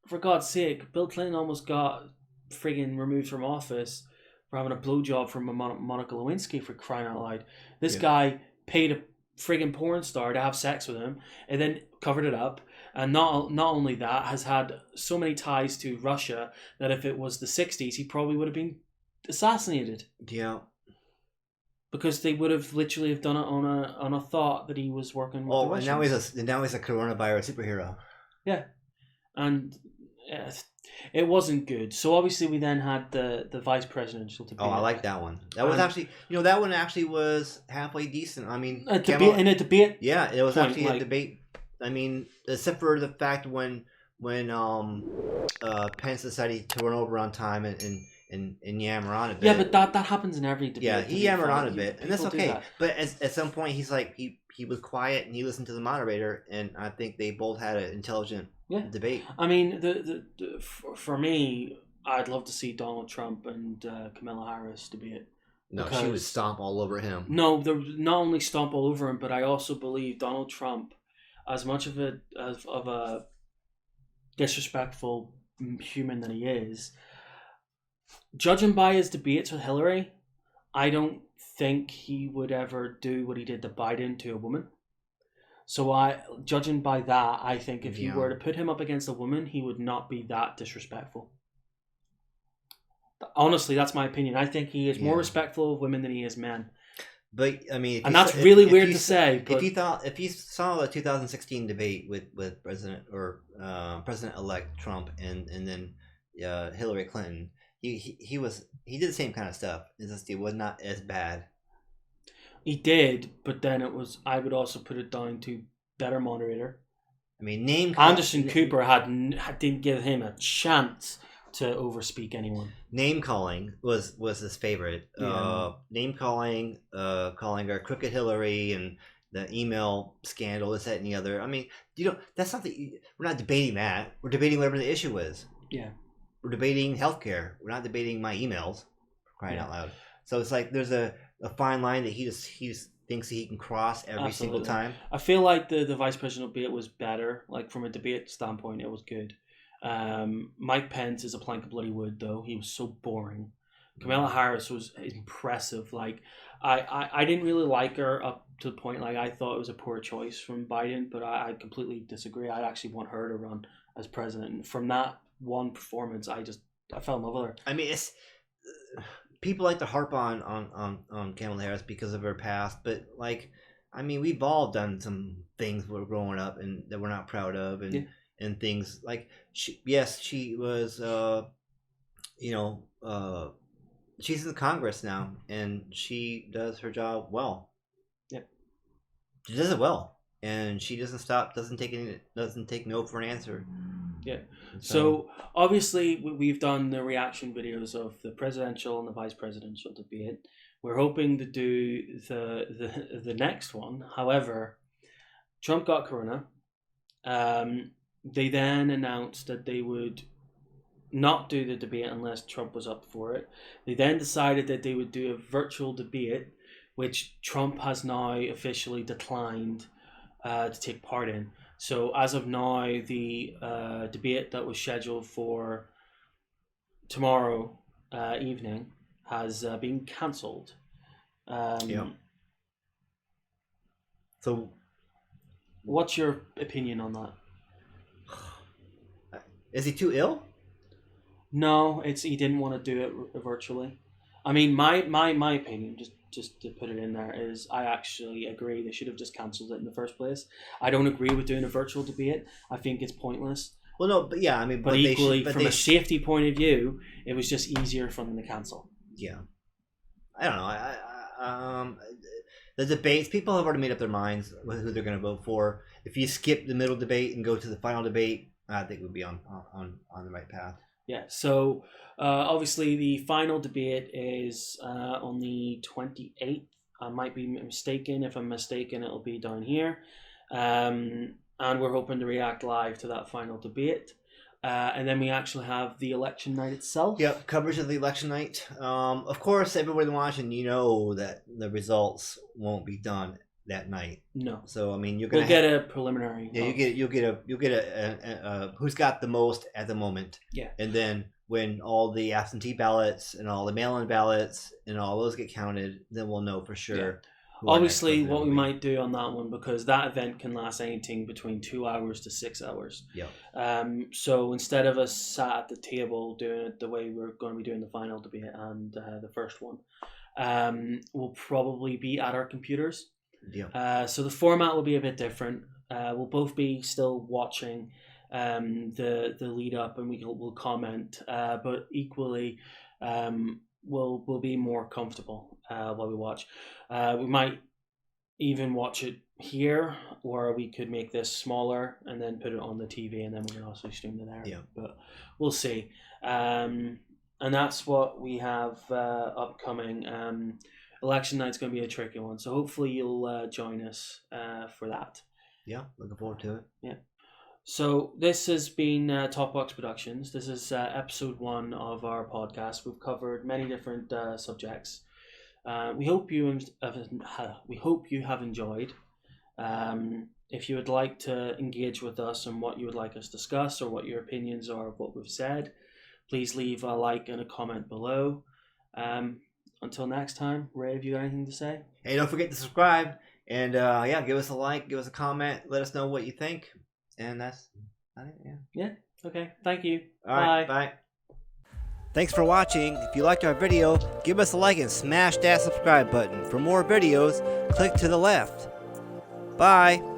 for God's sake, Bill Clinton almost got friggin' removed from office for having a blowjob from Monica Lewinsky, for crying out loud. This guy paid a friggin' porn star to have sex with him and then covered it up. And not only that, has had so many ties to Russia that if it was the 60s, he probably would have been assassinated. Yeah. Because they would have literally have done it on a thought that he was working with the Russians. And now he's a coronavirus superhero. Yeah. And it wasn't good. So obviously we then had the vice presidential debate. Oh, I like that one. That was actually, that one actually was halfway decent. I mean, a debate. Yeah, it was actually a debate. I mean, except for the fact when Pence decided to run over on time and yammer on a bit. Yeah, but that happens in every debate. Yeah, he yammered on a bit, and that's okay. But at some point, he's like he was quiet and he listened to the moderator, and I think they both had an intelligent debate. I mean, for me, I'd love to see Donald Trump and Kamala Harris debate. No, she would stomp all over him. No, not only stomp all over him, but I also believe Donald Trump, as much of a disrespectful human that he is, judging by his debates with Hillary, I don't think he would ever do what he did to Biden to a woman. So judging by that, I think if you were to put him up against a woman, he would not be that disrespectful. Honestly, that's my opinion. I think he is more respectful of women than he is men. But I mean, and that's really weird to say. But if you saw the 2016 debate with President-elect Trump and then Hillary Clinton, he did the same kind of stuff. It was not as bad. He did, but then it was. I would also put it down to better moderator. I mean, Anderson Cooper didn't give him a chance to overspeak anyone. Name calling was his favorite. Yeah. Name calling, calling her Crooked Hillary and the email scandal, this, that, and the other. I mean, that's not we're not debating that. We're debating whatever the issue is. Yeah. We're debating healthcare. We're not debating my emails. Crying out loud. So it's like there's a fine line that he just thinks he can cross every single time. I feel like the vice presidential debate was better. Like, from a debate standpoint, it was good. Mike Pence is a plank of bloody wood, though. He was so boring. Kamala Harris was impressive. Like, I didn't really like her up to the point, like, I thought it was a poor choice from Biden, but I completely disagree. I actually want her to run as president. And from that one performance, I fell in love with her. I mean, it's people like to harp on Kamala Harris because of her past, but like, I mean, we've all done some things when we're growing up and that we're not proud of, and things like she was she's in Congress now and she does her job well. Yep. She does it well, and she doesn't take no for an answer. Yeah. So obviously we've done the reaction videos of the presidential and the vice presidential debate. We're hoping to do the next one. However, Trump got corona. They then announced that they would not do the debate unless Trump was up for it. They then decided that they would do a virtual debate, which Trump has now officially declined to take part in. So as of now, the debate that was scheduled for tomorrow evening has been cancelled. Yeah. So, what's your opinion on that? is he too ill? No, it's he didn't want to do it virtually. I mean, my opinion, just to put it in there, is I actually agree they should have just cancelled it in the first place. I don't agree with doing a virtual debate. I think it's pointless. Well, no, but yeah, I mean, But equally, from a safety point of view, it was just easier for them to cancel. Yeah, I don't know. The debates, people have already made up their minds with who they're going to vote for. If you skip the middle debate and go to the final debate, I think we'd be on the right path. Yeah. So obviously, the final debate is on the 28th. I might be mistaken. If I'm mistaken, it'll be down here. And we're hoping to react live to that final debate. And then we actually have the election night itself. Yep, coverage of the election night. Of course, everybody watching, you know that the results won't be done that night. No. So I mean, we'll get a preliminary. Yeah, you'll get a who's got the most at the moment. Yeah. And then when all the absentee ballots and all the mail-in ballots and all those get counted, then we'll know for sure. Yeah. Obviously, what we might do on that one, because that event can last anything between 2 hours to 6 hours. Yeah. So instead of us sat at the table doing it the way we're going to be doing the final debate and the first one, we'll probably be at our computers. Yeah. So the format will be a bit different. We'll both be still watching the lead up, and we'll comment. But equally, we'll be more comfortable while we watch. We might even watch it here, or we could make this smaller and then put it on the TV, and then we can also stream it there. Yeah. But we'll see. And that's what we have upcoming. Election night's going to be a tricky one, so hopefully you'll join us for that. Yeah, looking forward to it. Yeah. So this has been Talkbox Productions. This is episode 1 of our podcast. We've covered many different subjects. We hope you have enjoyed. If you would like to engage with us on what you would like us to discuss or what your opinions are of what we've said, please leave a like and a comment below. Until next time, Ray, have you got anything to say? Hey, don't forget to subscribe and yeah, give us a like, give us a comment, let us know what you think, and that's it. Yeah. Okay. Thank you. All right, bye. Thanks for watching. If you liked our video, give us a like and smash that subscribe button. For more videos, click to the left. Bye.